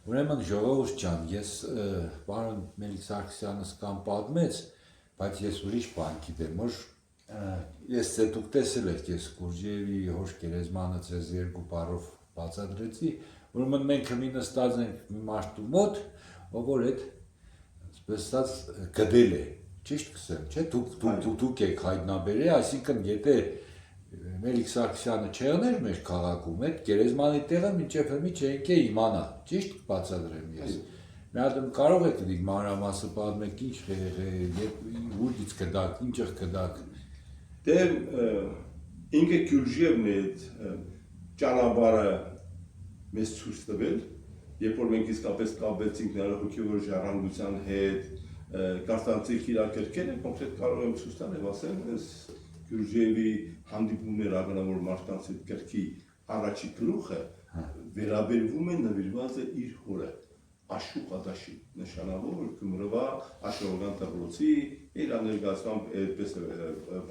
Ուրեմն ժողովուրդ ջան, ես պարոն Մելիք Սարգսյանս կամ պատմեց, բայց ես ուրիշ բան գիտեմ, որ ես դուք տեսել եք, ես Գուրջիևի հոր գերեզմանը ձեզ երկու բառով բացատրեցի, ուրեմն մենք մի նստած ենք մի մարդու մոտ, ով որ այդ ասած գդել է, ճիշտ կսեմ, չէ՞, դուք եք հայտնաբերել, այսինքն եթե Մելիք Սարգսյանը չեղներ մեր քաղաքում, այդ գերեզմանի տեղը մինչև հիմի չենք իմանա, ճիշտ բացատրեմ ես։ Մի հատ կարող եք դիք մանրամասը պատմեք ինչ ուղից կդակ, ինչեղ կդակ։ Դե ինքը Գյուրջիևն է ճանապարհը մեզ ցույց տվել, երբ որ մենք իսկապես կապվեցինք նրա հոգևոր ժառանգության հետ, կարծանցիկ իր կերկերը կոնկրետ կարող եմ ցույց տալ ասեմ, Գյուրջիևի հանդիպումներ ականավոր մարդկանց հետ կրքի առաջի գլուխը վերաբերվում է նվիրված է իր հորը Աշուկ Ադաշի նշանավոր որ Գյումրվա Աշոկյան դպրոցի իր ներկայացմամբ այդպես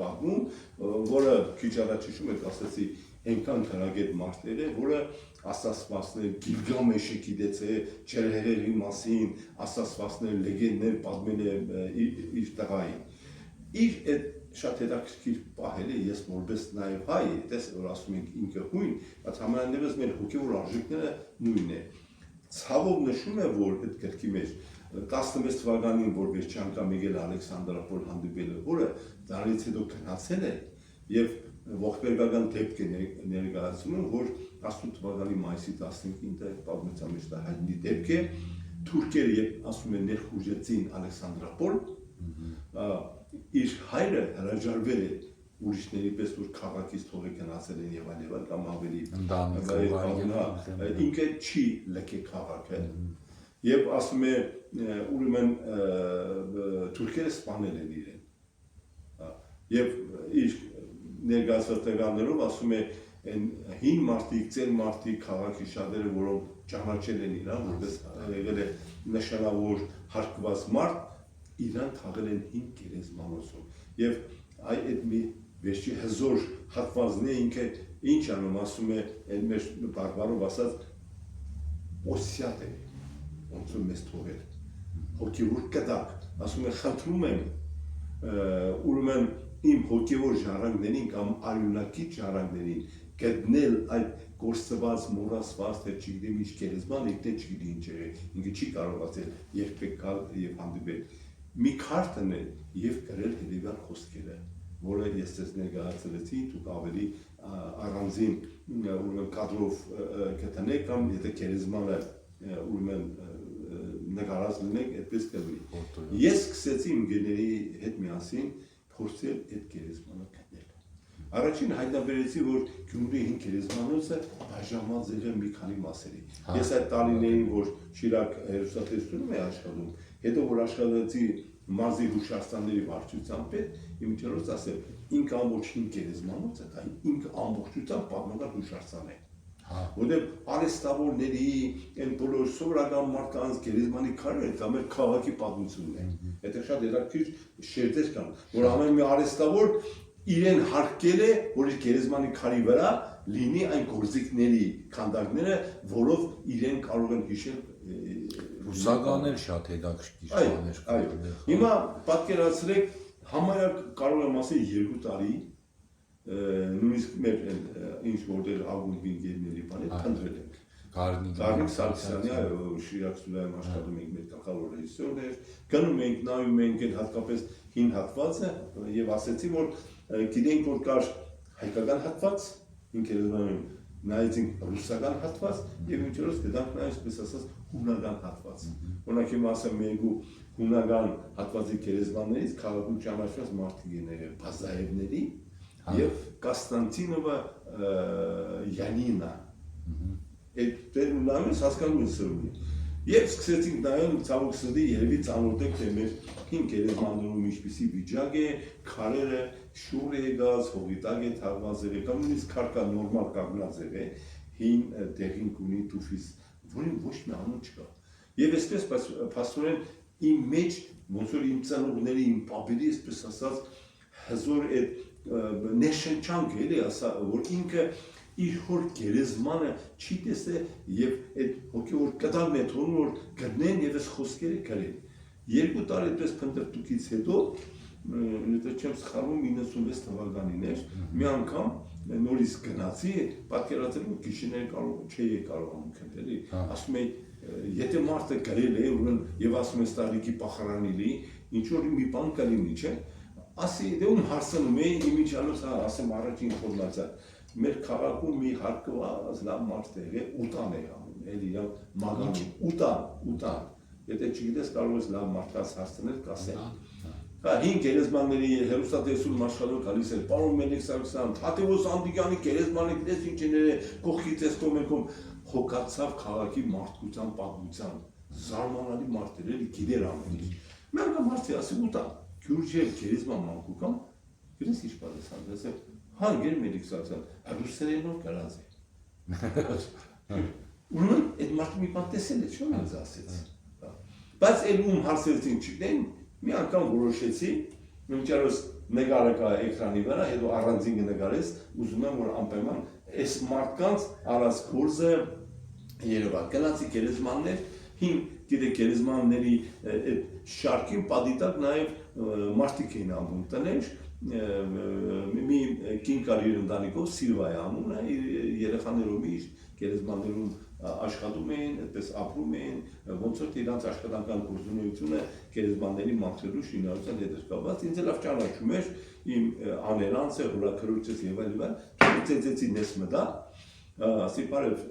պատմում, որը քիչ առաջ հիշում եք ասացի այնքան քրագետ մարդեր է, որը ասացվածներ Գիլգամեշը գիտեց է Չերհերերի մասին, ասացվածներ լեգենդներ պատմել է իր տղային։ Իր այդ շատ հետաքրքիր պահել է ես որպես նաև հայ, այդպես որ ասում ենք ինքը հույն, բայց համենայնիվս մեր հոգևոր արժեքները նույնն է։ Ցավով նշում է, որ այդ գրքի մեջ 16 թվականին, որ վերջի անգամ եկել Ալեքսանդրապոլ հանդիպել է, որը դրանից հետո գնացել է եւ ողբերգական դեպք է ներկայացնում, որ 18 թվականի մայիսի 15-ին դա պատմության մեջ դա հայտնի դեպք է, թուրքերը ասում են ներխուժեցին Ալեքսանդրապոլ, իր հայրը հրաժարվել է ուրիշների պես որ քաղաքից թողի գնացել են եւ այլն կամ ավելի ինքը չի լքե քաղաքը եւ ասում է ուրեմն թուրքերը սպանել են իրեն եւ իր ներգաղթականներով ասում է այն հին մարդիկ, ծեր մարդիկ քաղաքի շատերը որոնք ճանաչել են իրան որպես եղել է նշանավոր հարկված մարդ իրան թաղել են հին գերեզմանոցում եւ այդ մի վերջի հզոր հատվածն է ինքը ինչ անում ասում է այն մեր բարբարով ասած օսիատ է ոնց որ մեզ թողել հոգևոր կդակ ասում է խնդրում եմ ուրեմն իմ հոգևոր ժառանգներին կամ արյունակից ժառանգներին գտնել այդ գործված մոռացված թե չգիտեմ ինչ գերեզման ինքն չգիտի ինչ է ինքը չի կարող ասել երբեք գալ եւ հանդիպել մի քարտն է եւ գրել հետեւյալ խոսքերը որը ես ձեզ ներկայացրեցի դուք ավելի առանձին ուրեմն կադրով կտնեք կամ եթե գերեզմանը ուրեմն նկարած լինեք այդպես կլինի ես սկսեցի իմ գեների հետ միասին փորձել այդ գերեզմանը գտնել առաջին հայտնաբերեցի որ Գյումրի հին գերեզմանոցը բաժանված եղել մի քանի մասերի ես այդ տարիներին որ Շիրակ հերոստատեսությունում է աշխատում հետո որ աշխատեցի մարզի հուշարձանների վարչության պետ իմ ճորոց ասել ինքը ամբողջ հին գերեզմանոց է դա ինքը ամբողջությամբ պատմական հուշարձան է որտեղ արեստավորների այն բոլոր սովորական մարդկանց գերեզմանի քարերը դա մեր քաղաքի պատմությունն է դա շատ հետաքրքիր շերտեր կան որ ամեն մի արեստավոր իրեն հարկել է որ իր գերեզմանի քարի վրա լինի այն գործիքների քանդակները որով իրեն կարող են հիշել ռուսականներ շատ հետաքրքիր բաներ այո հիմա պատկերացրեք համարյա կարող եմ ասել 2 տարի նույնիսկ մեր ինչ որտեղ ագունբին գերների բանը քանդվել ենք Գարնիկ Սարգսյանի այո Շիրակ Սուրայում աշխատում ենք մեր գլխավոր ռեժիսորներ գնում ենք նայում ենք այդ հատկապես հին հատվածը եւ ասեցի որ գիտենք որ կար հայկական հատված ինքերովանում նայեցինք ռուսական հատված եւ ինչորս գտանք նաեւ այսպես ասած հունական հատված օրինակ իմ ասեմ երկու հունական հատվածի գերեզմաններից քաղաքում ճանաչված մարդիկ են եղել Բազաևների եւ Կոստանտինովա Յանինա այդ տերունամից հասկանում եմ Եվ սկսեցինք նայել ցավոք սրտի երևի ծանոթ եք թե մեր հին գերեզմաններում ինչպիսի վիճակ է, քարերը շուռ է եկած, հողի տակ է թաղված եղել, կամ նույնիսկ քարկա նորմալ կանգնած եղել, հին դեղին գունի տուֆից, որին ոչ մի անուն չկա։ Եվ այսպես փաստորեն իմ մեջ ոնց որ իմ ծնողների, իմ պապերի, այսպես ասած, հզոր այդ ներշնչանք էլի ասա, որ ինքը իր հոր գերեզմանը չի տեսե եւ այդ հոգեոր կտալ մեթոդը որ գտնեն եւ այս խոսքերը գրեն 2 տարի այդպես փնտրտուքից հետո եթե չեմ սխալվում 96 թվականին էր մի անգամ նորից գնացի պատկերացրու գիշերները կարող չէի կարողանում քննելի ասում էի եթե մարդը գրել է ուրեմն եւ ասում է ստարիկի պախարանիլի ինչ որ մի բան կլինի չէ ասի դե ում հարցնում էի իմիջիալոս ասեմ առաջին ինֆորմացիա մեր քաղաքում մի հարկված լավ մարդ է ուտան է անում էլի իրա մագանի ուտան եթե չգիտես կարող ես լավ մարդկանց հասցնել կասեն հին գերեզմանների հերոստատեսում աշխարհում գալիս էր պարոն Մելիք Սարգսյան Թադևոս Անդիգյանի գերեզմանը գիտես ինչներ է կողքից էս կոմեկում հոգացավ քաղաքի մարդկության պատմության զարմանալի մարդեր էլի գիտեր ամեն ինչ մի անգամ մարդի ասի ուտա Գյուրջիև գերեզման մանկուկամ գիտես ինչ պատասխան ասել հանգեր Մելիք Սարգսյան ռուսերենով գրած է ուրեմն այդ մարդը մի բան տեսել է չէ՞ ինձ ասեց բայց էլ ում հարցերին չգիտեն մի անգամ որոշեցի մինչերս նկարը կա էկրանի վրա հետո առանձին նկարես ուզում եմ որ անպայման այս մարդկանց առած կուրսը Երևան գնացի գերեզմաններ հին գիտեք գերեզմանների շարքին պատիտակ նաև մարդիկ էին անում տներ մի կին կար իր ընտանիքով Սիլվայի անունը երեխաներով իր գերեզմաններում աշխատում էին, այդպես ապրում էին, ոնց որ իրանց աշխատանքան գործունեությունը գերեզմանների մաքրելու շինարարության հետ կապված, ինձ լավ ճանաչում էր իմ աներանցը, հորաքրոջս եւ այլն, ծեծեցի նես մտա, ասի բարև,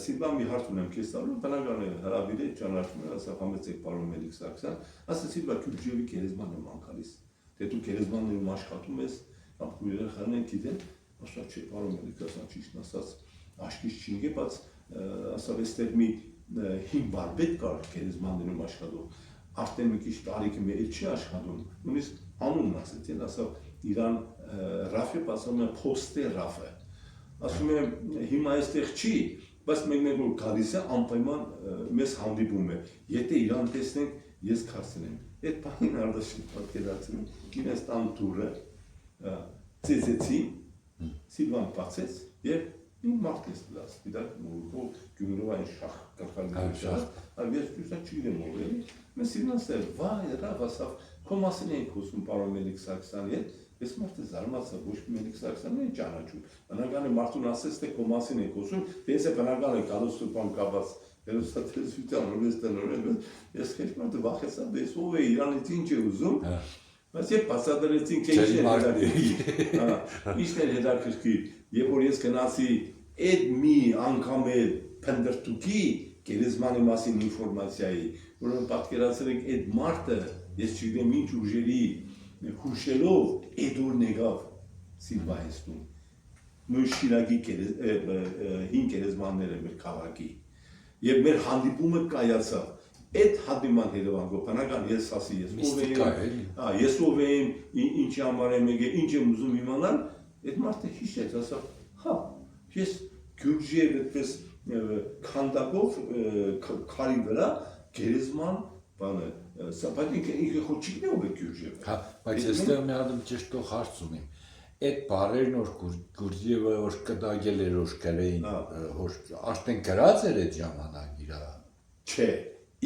Սիլվա մի հարց ունեմ քեզ տալու, բնական է հրավիրել ճանաչում էր, ասա համեցեք պարոն Մելիք Սարգսյան, ասա Սիլվա Գյուրջիևի գերեզմանն եմ անկալիս, դե դու գերեզմաններում աշխատում ես, ապա երեխաներն են գիտեն, ասա չէ, պարոն Մելիք Սարգսյան ճիշտն ասած, աշկից չինգեպած ասավ էստեղ մի հին բարբետ կար գերեզմաններում աշխատող, արդեն մի քիչ տարիքը մի էլ չի աշխատում, նույնիսկ անունն ասեց, էլ ասավ իրան Ռաֆը ասում է փոստե Ռաֆը, ասում է հիմա այստեղ չի, բայց մեկ որ գալիս է անպայման մեզ հանդիպում է, եթե իրան տեսնենք ես քարցնեմ, այդ բանին արդյոք պատկերացնում, իրենց տան դուրը ծեծեցի, Սիլվան բացեց եւ մի մարդ ես լաս, դիտակ մուրկով գյումրովային շախ կրխալի շախ, այլ ես ճուսա չգիտեմ ով էլի, մենք Սիլվան ասել, վայ, ռավ ասավ, քո մասին էինք խոսում պարոն Մելիք Սարգսյանի հետ, ես մարդը զարմացա, ոչ մի Մելիք Սարգսյանն են ճանաչում, բնական է մարդուն ասեց, թե քո մասին ենք խոսում, դες է բնական է գալուս ու բան կապած, հերոստատեսության օրես տնօրեն, ես քեզ մարդը վախեցա, դες ով է իրանից ինչ է ուզում, բայց երբ բացատրեցին ինչն էր հետաքրքիր, երբ որ ես գնացի այդ մի անգամ այդ փնտրտուքի գերեզմանի մասին ինֆորմացիայի, որոնք պատկերացրեք այդ մարդը, ես չգիտեմ ինչ ուժերի հուշելով այդ օրն եկավ Սիլվայստուն, նույն Շիրակի հին գերեզմանները մեր քաղաքի, եւ մեր հանդիպումը կայացավ, այդ հանդիպման հետևանքով, բնական ես ասի ես ով եմ, ինչի համար եմ եկել, ինչ եմ ուզում իմանալ, այդ մարդը հիշեց, ասավ, հա, ես Գյուրջիև այդպես քանդակով քարի վրա գերեզման բանը, բայց ինքը խոչիկն է ով է Գյուրջիևը։ Հա, բայց այստեղ մի հատ ճշտող հարց ունեմ։ Այդ բարերն որ Գյուրջիևը որ կդագել էր որ գրեին, որ արդեն գրած էր այդ ժամանակ իրա։ Չէ,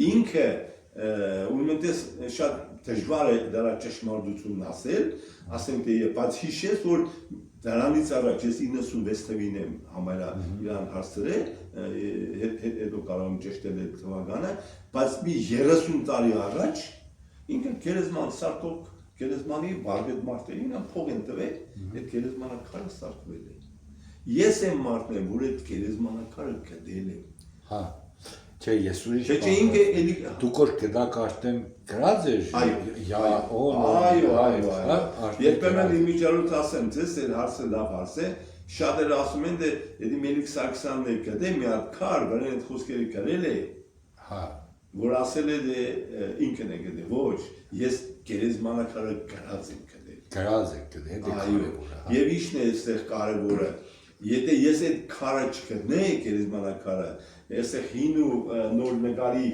ինքը ուրեմն շատ դժվար է դրա ճշմարտությունն ասել, ասենք թե բայց հիշես որ դրանից առաջ ես 96 թվականին եմ համարյա իրան հարցրել, հետո կարող եմ ճշտել այդ թվականը, բայց մի 30 տարի առաջ ինքը գերեզման սարքող գերեզմանի բարբետ մարդ է, ինքն փող են տվել, այդ գերեզմանակարը սարքվել է։ Ես եմ մարդն եմ, որ այդ գերեզմանակարը գտել եմ։ Հա, չէ, ես ուրիշ Չէ, ինքը էլի դուք որ գտակ արդեն գրած էր, այո, երբեմն իմիջիալոց ասեմ, ձեզ այդ հարցը լավ հարց է, շատերը ասում են, դե եթե Մելիք Սարգսյանն է գտել մի հատ քար, վրան այդ խոսքերը գրել է, հա, որ ասել է դե ինքն է գտել, ոչ, ես գերեզմանակարը գրած եմ գտել։ գրած եք գտել, դա կարևոր է։ Եվ ի՞նչն է այստեղ կարևորը։ Եթե ես այդ քարը չգտնեի գերեզմանակարը, այստեղ հին ու նոր նկարի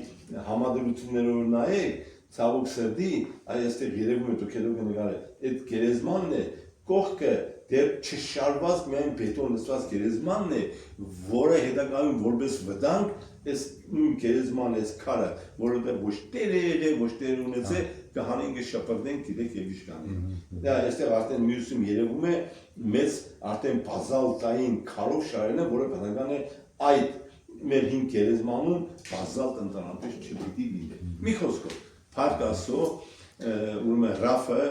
համադրություններով նայեք, ցավոք սրտի, այստեղ երևում է դուք հետո կնկարեք, այդ գերեզմանն է, կողքը դեր չշարված միայն բետոն նստված գերեզմանն է, որը հետագայում որպես վտանգ այս նույն գերեզման այս քարը, որը ոչ տեր է եղել, ոչ տեր ունեցել, կհանենք շփրտենք գիտեք եւ իշքանի։ Դա այստեղ արդեն մյուսում երևում է մեծ արդեն բազալտային քարով շարելը, որը բնական է այդ մեր հին գերեզմանում բազալտ ընդհանրապես չպիտի լինի։ Մի խոսքով, փառք Աստծո, ուրեմն Ռաֆը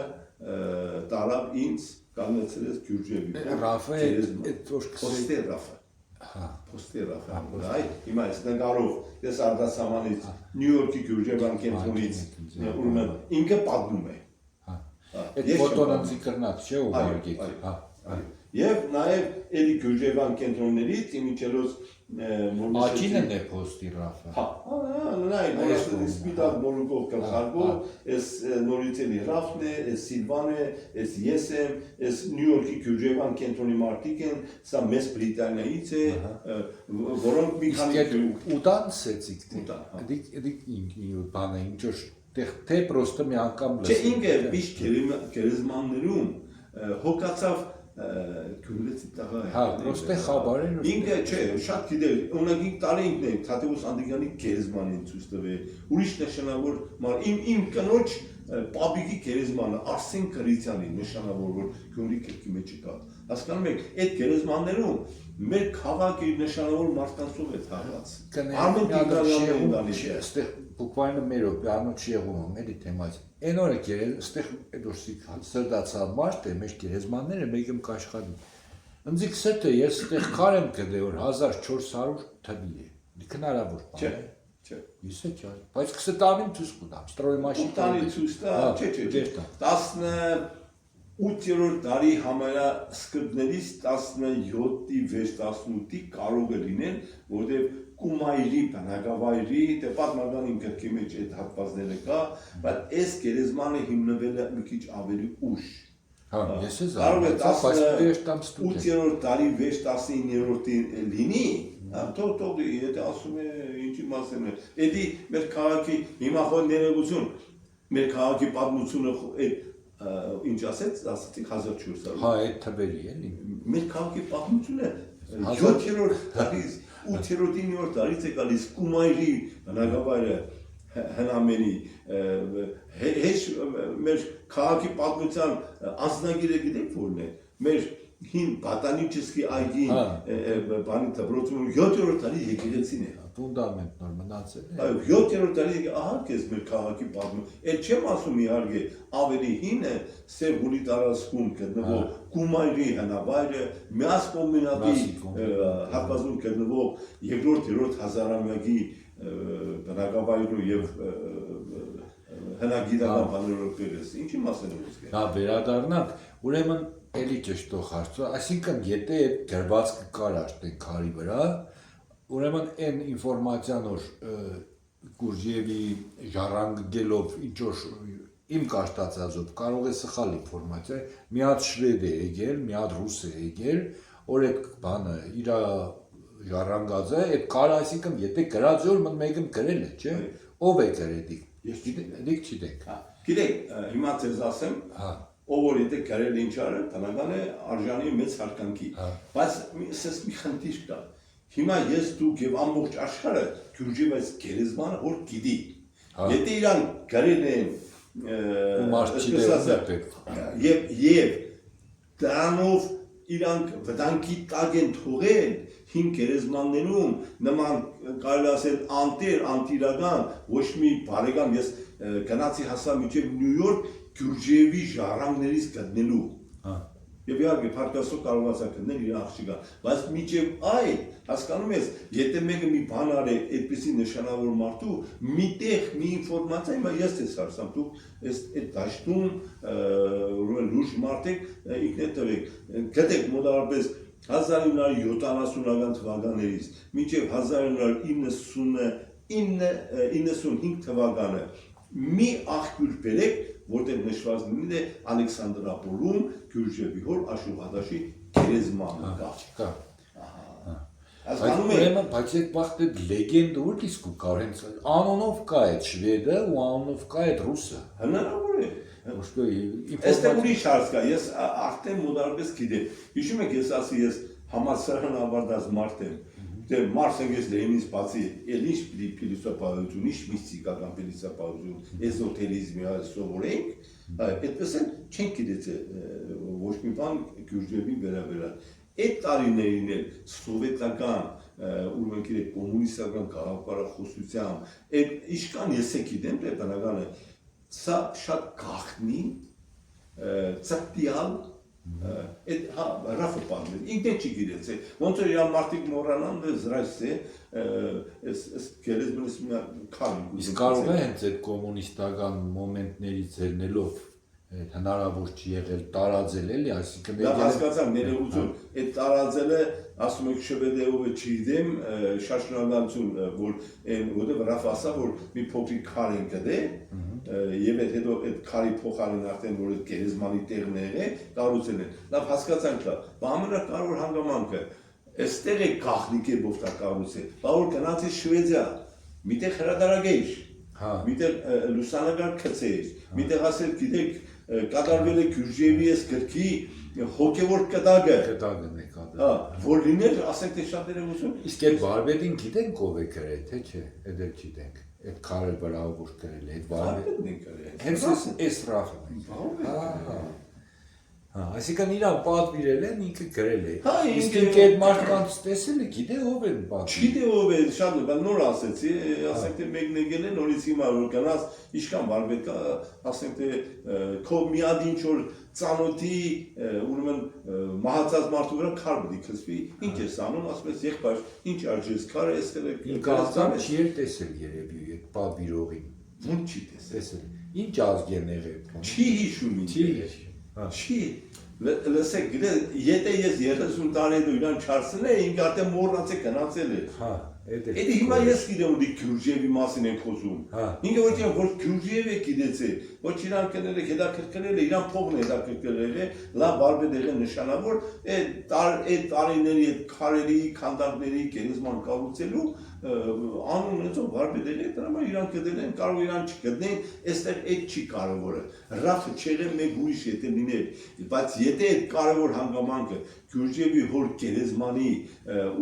տարավ ինձ կանգնեցրեց Գյուրջևի։ Ռաֆը այդ որ Պոստե Ռաֆը։ հա Պոստե Ռաֆը։ Այ հիմա այս նկարով դες արտասահմանից Նյու Յորքի Գյուրջևան կենտրոնից ուրեմն ինքը պատմում է։ հա այդ ֆոտոն անցի կրնած չէ ուղարկեք հա Եվ նաև էլի Գյուրջևան կենտրոններից իմիջելոց Աչին է պոստի Ռաֆը։ Հա, նայ, այս սպիտակ մորուկով կախարկով, այս նորից էլի Ռաֆն է, այս Սիլվան է, այս ես եմ, այս Նյու Յորքի Գյուրջևան կենտրոնի մարդիկ են, սա մեծ Բրիտանիայից է, որոնք մի քանի ուտան սեցիկ դիք բանը ինչ թե պրոստը մի անգամ լսել։ Չէ, ինքը միշտ գերեզմաններում հոգացավ Գյուլեցի տղա է։ Հա, պրոստե խաբարեն։ Ինքը չէ, շատ գիտեր, ունագի տարինքն է, Թադևոս Անդրեյանի գերեզմանին ցույց տվել։ Ուրիշ նշանավոր մար իմ կնոջ պաբիկի գերեզմանը Արսեն Կրիցյանի նշանավոր որ Գյումրի քրկի մեջ կա։ Հասկանում եք, այդ գերեզմաններում մեր քաղաքի նշանավոր մարդկանցով է թաղված։ Արմեն Տիգրանյանը չէ, այստեղ բուկվայնը մեր օպերանոց եղում էլի թեմայից։ Այն օրը գերեզ, այստեղ դուրսի սրդացավ մարդ է, մեր գերեզմանները մեկում կաշխատի։ Ընձիկ սրտը ես այստեղ քար եմ գտել որ 1400 թվի է։ Հնարավոր բան է։ Չէ։ Իսկ չէ, բայց կստավին ցույց կտամ։ Ստրոյմաշի տանի ցույց տա, չէ։ 18-րդ դարի համարյա սկզբներից 17-ի 6-18-ի կարող է լինել, որտեղ Կումայրի բնակավայրի, դե պատմական ինքնքի մեջ այդ հատվածները կա, բայց այս գերեզմանը հիմնվել է մի քիչ ավելի ուշ։ Հա, ես ես կարող է 18-րդ դարի 6-19-րդի լինի, թող եթե ասում է ինչի մասին է, էդի մեր քաղաքի հիմա խոր ներողություն, մեր քաղաքի պատմությունը ինչ ասեց, ասեցիք 1400։ Հա, այդ թվերի էլի։ Մեր քաղաքի պատմությունը 7-րդ դարից 8-րդ դարից է գալիս Կումայրի բնակավայրը հնամենի հեչ մեր քաղաքի պատմության անձնագիրը գիտեք որն է մեր հին բոտանիկի այգի բանի դպրոցում 7-րդ դարի եկեղեցին է ֆունդամենտ նոր մնացել է այո 7-րդ դարի ահա քեզ մեր քաղաքի պատմում այդ չեմ ասում իհարկե ավելի հին է Սերբունի տարածքում գտնվող Կումայրի հնավայրը միաս կոմբինատի հատվածում գտնվող երկրորդ հազարամյակի բնակավայրը եւ հնագիտական բաներով կերես ինչի մասին է ուզում հա վերադառնանք ուրեմն էլի ճշտող հարցը այսինքն եթե այդ գրվածքը կար արդեն քարի վրա ուրեմն այն ինֆորմացիան որ Գուրջևի ժառանգելով ինչ որ իմ կաշտացածով կարող է սխալ ինֆորմացիա մի հատ շվեդ է եկել մի հատ ռուս է եկել որ այդ բանը իր ժառանգած է այդ քարը այսինքն եթե գրած որ մեկը գրել է չէ ով է գրել ես դիք չգիտեք գիտեք հիմա ձեզ ասեմ ով որ եթե գրել ինչ արել բնական է արժանի մեծ հարկանքի բայց ասես մի խնդիր կա հիմա ես դուք եւ ամբողջ աշխարհը Գյուրջևի այս գերեզմանը որ գիտի եթե իրան գրել են եւ դրանով իրանք վտանգի տակ են թողել հին գերեզմաններում նման կարելի ասել անտիրական ոչ մի բարեկամ ես գնացի հասա մինչև Նյու Յորք Գյուրջևի ժառանգներից գտնելու եւ իհարկե փառքասո կարողացա գտնել իր աղջիկը բայց մինչև այդ հասկանում ես եթե մեկը մի բան արի այդպեսի նշանավոր մարդու միտեղ մի ինֆորմացիա հիմա ես ես հարցամ դուք այդ դաշտում լուրջ մարդիկ ինքնետ տվեք գտեք մոտավորապես 1970-ական թվականներից մինչև 1995 թվականը մի աղբյուր բերեք որտեղ նշված լինի Ալեքսանդրապոլում Գյուրջևի հոր Աշուղադաշի գերեզմանը կա։ Բայց այդ բախտը լեգենդ ուր իսկ կարող են անոնով կա այդ շվեդը ու անոնով կա այդ ռուսը։ Հնարավոր է։ Այստեղ ուրիշ հարց կա, ես արդեն մոտարպես գիտեմ։ Հիշում եք ես ասի ես համալսարան ավարտած մարդ եմ։ Դե մարդ ես Լենինից բացի, էլ ինչ փիլիսոփայություն, ինչ միստիկական փիլիսոփայություն, էզոտերիզմի սովորենք, այդպես են չենք գիտեցել ոչ մի բան Գյուրջևի վերաբերյալ։ Այդ տարիներին էլ սովետական ուրեմն գիտեք կոմունիստական գաղափարախոսությամբ, այդ իշքան ես գիտեմ, դե բնականը սա շատ գաղտնի ծտյալ այդ ռաֆը պարներ, ինքն չի գիրեցել, ոնց որ իրան մարդիկ մորանան դե զրայսե այս գերեզմանից մի քան իսկ կարող է հենց այդ կոմունիստական մոմենտներից ելնելով հնարավոր չի եղել տարածել էլի, այսինքն դա հասկացամ ներողություն, այդ տարածելը ասում եք շվեդեով չգիտեմ, շատ շնորհակալություն, որ որտեղ Ռաֆ ասա, որ մի փոքրիկ քար են գտե, եւ հետո այդ քարի փոխարեն արդեն որ այդ գերեզմանի տեղն է, կառուցել են։ Լավ հասկացանք դա, ամենակարևոր հանգամանքը այստեղ է գաղտնիք է ով կառուցել, բա որ գնացի Շվեդիա, միտեղ հրադարագեիր, միտեղ լուսանկար գծեիր, միտեղ ասել գիտեք կատարվել է Գյուրջևի այս գրքի հոգևոր կտակը, որ լիներ, ասենք թե շատերը ուզում։ Իսկ այդ Վարպետին գիտենք ով է գրել, թե չէ, այդ էլ չգիտենք, այդ քարը վրա ով գրել է, այդ Վարպետն է գրել։ Հենց այս Ռաֆը։ Այսինքն իրան պատվիրել են, ինքը գրել է։ Իսկ ինքը այդ մարդկանց տեսել է, գիտե ով են պատվիրել։ Չգիտե ով է, շատ նոր ասեցի, ասենք թե մեկն եկել է նորից հիմա որ գնաց, ինչքան Վարպետ կա, ասենք թե քո մի հատ ինչ որ ծանոթի ուրեմն մահացած մարդու վրա քար բդի քսվի, ինչ ես անում, ասում ես եղբայր, ինչ արժես քարը էստեղ է։ Ինքը ասում չի էլ տեսել երևի այդ պատվիրողին։ Ոնց չի տեսել։ Ինչ ազգ են եղել։ Չի հիշում ինչ։ Չի, լսեք, գիտեք, եթե ես 30 տարի դու իրան չարսնել, ինք արդեն մոռացել գնացել է։ Այդ հիմա ես գիտեմ որ Գյուրջևի մասին են խոսում։ Ինքը որ Գյուրջևը գիտեցել, ոչ իրան կներել է, հետաքրքրել է, իրան փողն է հետաքրքրել է, լավ Վարպետ եղել նշանավոր, այդ տարիների այդ քարերի, քանդակների գերեզման կառուցելու անուն ունեցող Վարպետ եղել, դրա համար իրան գտել են, կարող իրան չգտնեն, այստեղ այդ չի կարևորը։ Ռաֆը չեղել մեկ ուրիշ եթե լիներ, բայց եթե այդ կարևոր հանգամանքը Գյուրջևի հոր գերեզմանի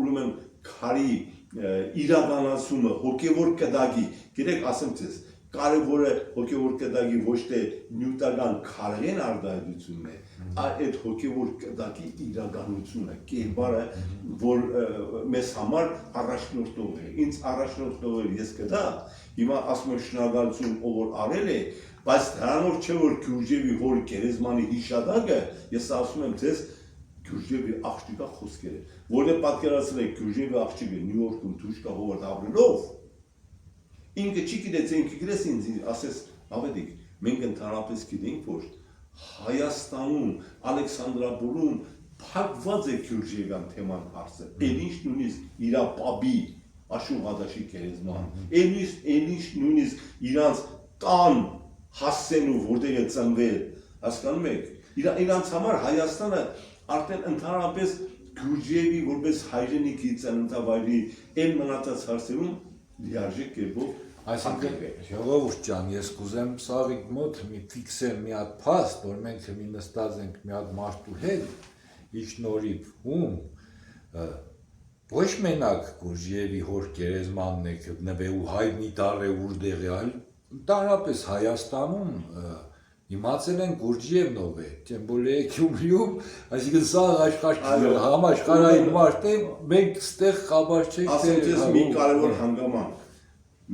ուրեմն քարի իրականացումը հոգևոր կտակի, գիտեք ասեմ ձեզ, կարևորը հոգևոր կտակի ոչ թե նյութական քարերեն արտահայտությունն է, այլ այդ հոգևոր կտակի իրականությունը, կերպարը, որ մեզ համար առաջնորդող է, ինձ առաջնորդող է ես կտա, հիմա ասում եմ շնորհակալություն ով որ արել է, բայց դրանով չէ որ Գյուրջևի հոր գերեզմանի հիշատակը, ես ասում եմ ձեզ Գյուրջևի աղջիկա խոսքերը, որը պատկերացրել է Գյուրջևի աղջիկը Նյու Յորքում դուշկա հովարդ ապրելով, ինքը չի գիտեց, ինքը գրես ինձ ասես ավետիկ, մենք ընդհանրապես գիտենք, որ Հայաստանում, Ալեքսանդրապոլում փակված է Գյուրջևյան թեման հարցը, էլ ինչ նույնիսկ իրա պաբի Աշուղադաշի գերեզման, էլ ինչ նույնիսկ իրանց տան հասցենու որտեղ է ծնվել, հասկանում եք, իրանց համար Հայաստանը արդեն ընդհանրապես Գյուրջևի որպես հայրենիքի ծննդավայրի այն մնացած հարցերում լիարժեք կերպով Այսինքն ժողովուրդ ջան, ես կուզեմ Սաղիկ մոտ մի ֆիքսեմ մի հատ փաստ, որ մենք մի նստած ենք մի հատ մարդու հետ, իր շնորհիվ ում ոչ մենակ Գյուրջևի հոր գերեզմանն է գտնվել ու հայտնի տարե որտեղ է, այլ ընդհանրապես Հայաստանում իմացել են Գյուրջևն ով է, тем более Գյումրիում, այսինքն սա համաշխարհային մարդ է, մենք ստեղ խաբար չենք ասես մի կարևոր հանգամանք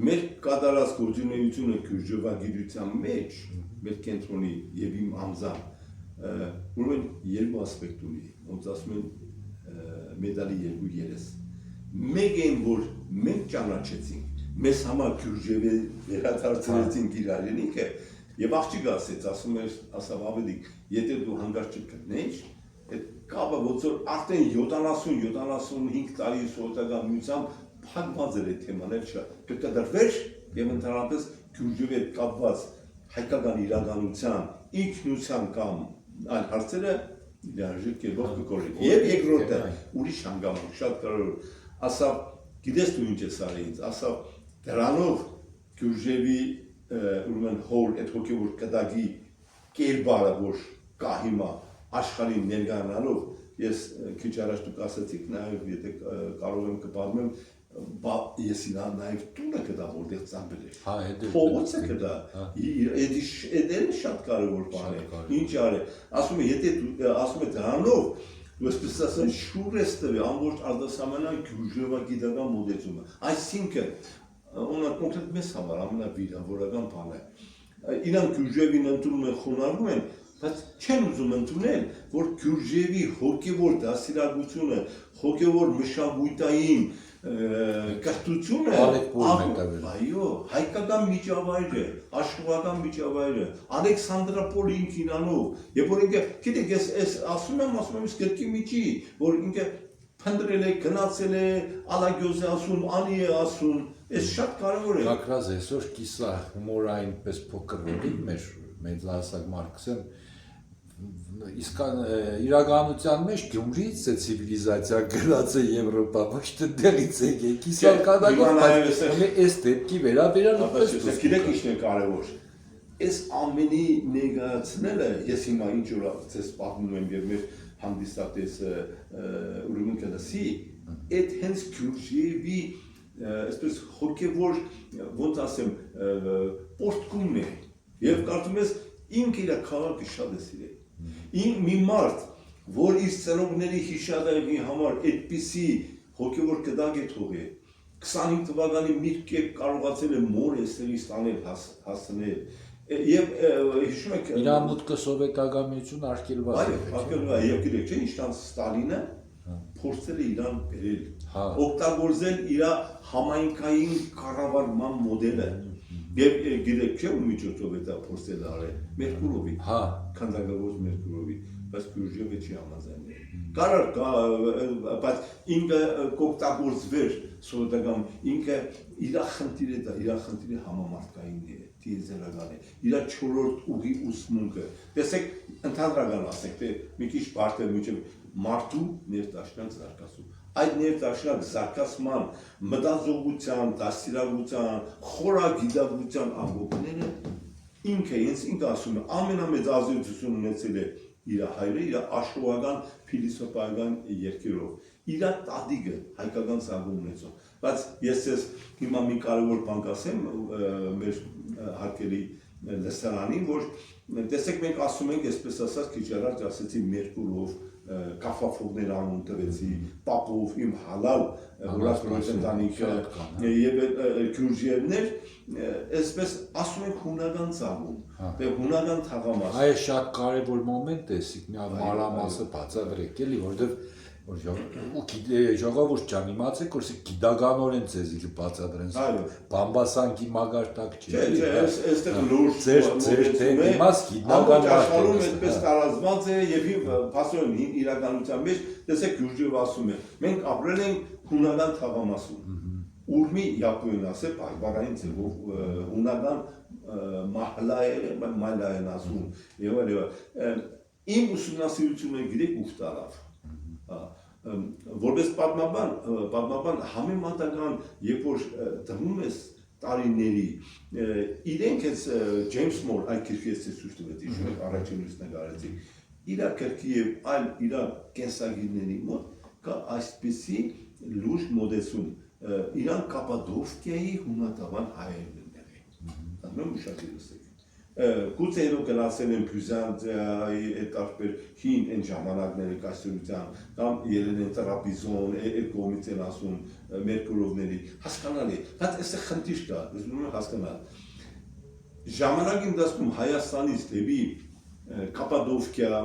մեր կատարած գործունեությունը Գյուրջևագիտության մեջ, մեր կենտրոնի եւ իմ անձան, ուրեմն երկու ասպեկտ ունի, ոնց ասում են մեդալի երկու երես։ Մեկ են որ մենք ճանաչեցինք, մեզ համար Գյուրջևը վերադարձրեցինք իր հայրենիքը եւ աղջիկը ասեց, ասում էր, ասավ ավետիք, եթե դու հանգարց չգտնես, այդ կապը ոնց որ արդեն 70-75 տարի սովետական միությամբ փակված էր այդ թեման, կկտրվեր եւ ընդհանրապես Գյուրջևի հետ կապված հայկական իրականության, ինքնության կամ այլ հարցերը լիարժեք կերպով կկորեն։ Եվ երկրորդը ուրիշ հանգամանք, շատ կարևոր, ասավ, գիտես դու ինչ ես արել ինձ, ասավ, դրանով Գյուրջևի ուրեմն հոր այդ հոգևոր կտակի կերպարը, որ կա հիմա աշխարհին ներկայանալով, ես քիչ առաջ դուք ասացիք, նաև եթե կարող եմ կպատմեմ, ես իրան նաև տունը կտա, որտեղ ծամբել էր։ Հա, հետո փողոցը կտա։ Էդեն շատ կարևոր բան է։ Ինչ արել։ Ասում է, եթե դու ասում ես դրանով, դու այսպես ասած շուր ես տվել ամբողջ արտասահմանյան գյուժևագիտական մոդելությունը։ Այսինքն, օրինակ կոնկրետ մեզ համար ամենավիրավորական բանը։ Իրանք գյուժևին ընդունում են, խոնարհվում են, բայց չեն ուզում ընդունել, որ գյուժևի հոգևոր դասիրակությունը, հոգևոր մշակութային կրթությունը այո, հայկական միջավայր է, աշխուհական միջավայր է, Ալեքսանդրապոլ ինքինանով, երբ որ ինքը, գիտեք, ես ասում եմ, գրքի միջի, որ ինքը փնտրել է, գնացել է, ալագյոզ է ասում, անի է ասում, ես շատ կարևոր է։ Կակրազ այսօր կիսա հումորային պես փոքր ռոլի մեր մեծահասակ մարդկսեն իսկ իրականության մեջ Գյումրիից է ցիվիլիզացիա գնաց է Եվրոպա, ոչ թե դեղից է կիսալ կադակով, բայց այս դեպքի վերաբերյալ նույնպես գիտեք ինչն է կարևոր։ Այս ամենի ներկայացնելը ես հիմա ինչ որ ցես պատմում եմ եւ մեր հանդիսատեսը ուրեմն կդասի, այդ հենց Գյուրժիևի այսպես հոգևոր ոնց ասեմ պորտկումն է եւ կարծում ես ինքը իր քաղաքը շատ է սիրել։ Մի մարդ, որ իր ծնողների հիշատակի համար այդպիսի հոգևոր կդակ է թողել, 25 թվականի մի կերպ կարողացել է մոր էսերի ստանել հասնել, եւ հիշում եք իր մուտքը սովետական միություն արգելված է։ Արգելված է, եւ գիտեք չէ, ինչքան Ստալինը փորձել է իրան բերել, օգտագործել իր համայնքային կառավարման մոդելը։ Եվ գիտեք չէ ու միջոցով է դա փորձել արել Մերկուրովի, քանդակագործ Մերկուրովի, բայց Գյուրժիևը չի համաձայնել։ Կարող բայց ինքը կօգտագործվեր սովետական, ինքը իր խնդիրը դա, իր խնդիրը համամարտկային է, դիեզերական է, իր 4-րդ ուղի ուսմունքը։ Տեսեք, ընդհանրական ասենք, թե մի քիչ բարդ է միջև մարդու ներդաշնակ զարգացում։ Այդ ներդաշնակ զարգացման մտածողության, դաստիարակության, խորագիտակցության ամբողջները ինքը ինքը ասում է ամենամեծ ազդեցություն ունեցել է իր հայրը, իր աշխուհական փիլիսոփայական երկերով, իր տատիկը հայկական ծագում ունեցող։ Բայց ես հիմա մի կարևոր բան կասեմ մեր հարկելի լսարանին, որ տեսեք մենք ասում ենք, այսպես ասած, քիչ առաջ ասեցի Մերկուրով կաֆաֆողներ անուն տվեցի, Պապով, իմ հալալ հորացրոց ընտանիքը եւ Գյուրժիևներ, այսպես ասում ենք հունական ծագում, հունական թաղամաս։ Այս շատ կարևոր մոմենտ է, սիկնա մանրամասը բացատրեք էլի, որովհետեւ ժողովուրդ ջան իմացեք, որ գիտականորեն ցեզի կբացատրեն։ Բամբասանքի մագարտակ չի։ Չէ, այստեղ լուրջ ձեր թե իմաց գիտական աշխարհում այդպես տարածված է եւ փաստորեն իրականության մեջ տեսեք Գյուրժիև ասում է մենք ապրել ենք հունական թաղամասում ուրմի Յապոնիան ասե բարբարային ձևով հունական մահլայեն ասում եւ իմ ուսումնասիրությունը գիտեք ուխ տարավ որպես պատմաբան համեմատական երբ որ դնում ես տարիների իրենք էս Ջեյմս Մոր այդ քրքի էս ցույց տվեց իշու առաջին լույս նկարեցի իր քրքի եւ այլ իր կենսագիրների մոտ կա այսպիսի լուրջ մոդեսում իրան Կապադովկիայի հունատավան հայերն են եղել դառնում ուշադրի լսեք գուցե իրոք գնացել են Բյուզանդիայի այդ տարբեր հին այն ժամանակների կայսրության կամ Ելենե Տրապիզոն այդ կողմից են ասում Մերկուրովների հասկանալի բայց այստեղ խնդիր կա ուզում եմ հասկանալ ժամանակի ընթացքում Հայաստանից դեպի Կապադովկիա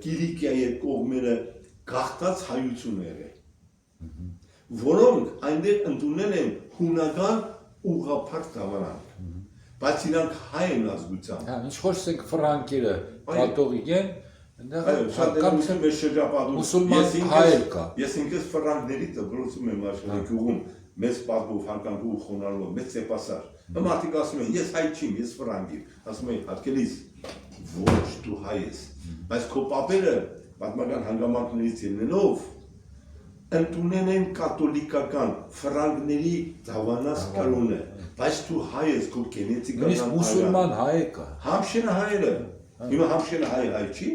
Կիլիկիայի այդ կողմերը գաղթած հայություն եղել որոնք այնտեղ ընդունել են հունական ուղղափառ դավարանք բայց իրանք հայ են ազգության։ Հա, ինչ խոսենք ֆրանկերը կաթողիկ են, այնտեղ մեր շրջապատում մուսուլման հայեր կա։ Ես ինքս ֆրանկների դպրոցում եմ աշխատել գյուղում, մեծ պատվով հարկանգու խոնարհով, մեծ սեպասար։ Մարդիկ ասում են, ես հայ չեմ, ես ֆրանկ եմ։ Ասում են, հատկելիս, ոչ դու հայ ես։ Բայց քո պապերը պատմական հանգամանքներից ելնելով ընդունել են կաթոլիկական ֆրանկների դավանած կրոնը, բայց դու հայ ես, քո գենետիկական մուսուլման հայ կա։ Համշերը հայերը, Հիմա համշերը հայ չի,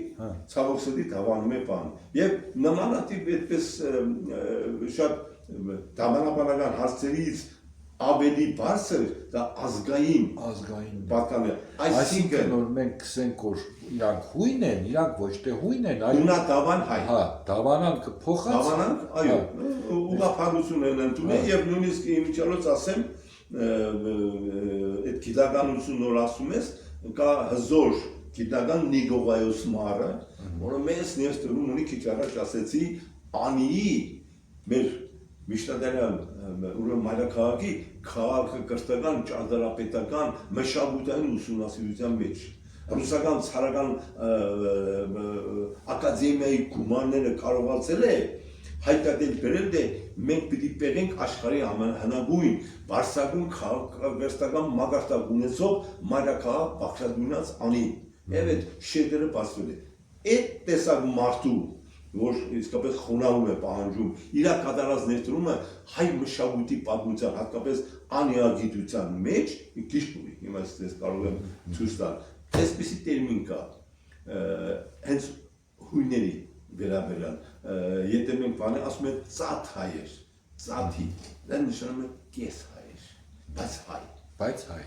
ցավոք սրտի դավանում է բան։ Եվ նմանատիպ այդպես շատ դավանաբանական հարցերից ավելի բարձր դա ազգային պատկան է։ Այսինքն որ մենք կսենք որ իրանք հույն են, իրանք ոչ թե հույն են, այլ ունատավան հայ։ հա, դավանան կփոխած։ Դավանան, այո, ուղղափառություն են ընդունել եւ նույնիսկ իմիջիալոց ասեմ այդ գիտականություն նոր ասում ես կա հզոր գիտական Նիկողայոս մարը, որը մեզ ներդրում ունի քիչ առաջ ասեցի անիի մեր Միշտադարյան ուրեմն մայրաքաղաքի քաղաքը կրթական, ճարտարապետական, մշակութային ուսումնասիրության մեջ ռուսական ցարական ակադեմիայի գումարները կարողացել է հայտարարել բերել դե մենք պիտի բերենք աշխարհի ամենահնագույն բարձրագույն քաղաքական մագարտակ ունեցող մայրաքաղաք Բաղդադունաց անի եւ այդ շեդերը բացվել է այդ տեսակ մարդու որ իսկապես խոնարհում է պահանջում իր կատարած ներդրումը հայ մշակույթի պատմության հատկապես անիագիտության մեջ քիչ ունի հիմա ես կարող եմ ցույց տալ այսպիսի տերմին կա հենց հույների վերաբերյալ եթե մենք բանը ասում ենք ծաթ հայեր ծաթի դա նշանակում է կես հայեր բայց հայ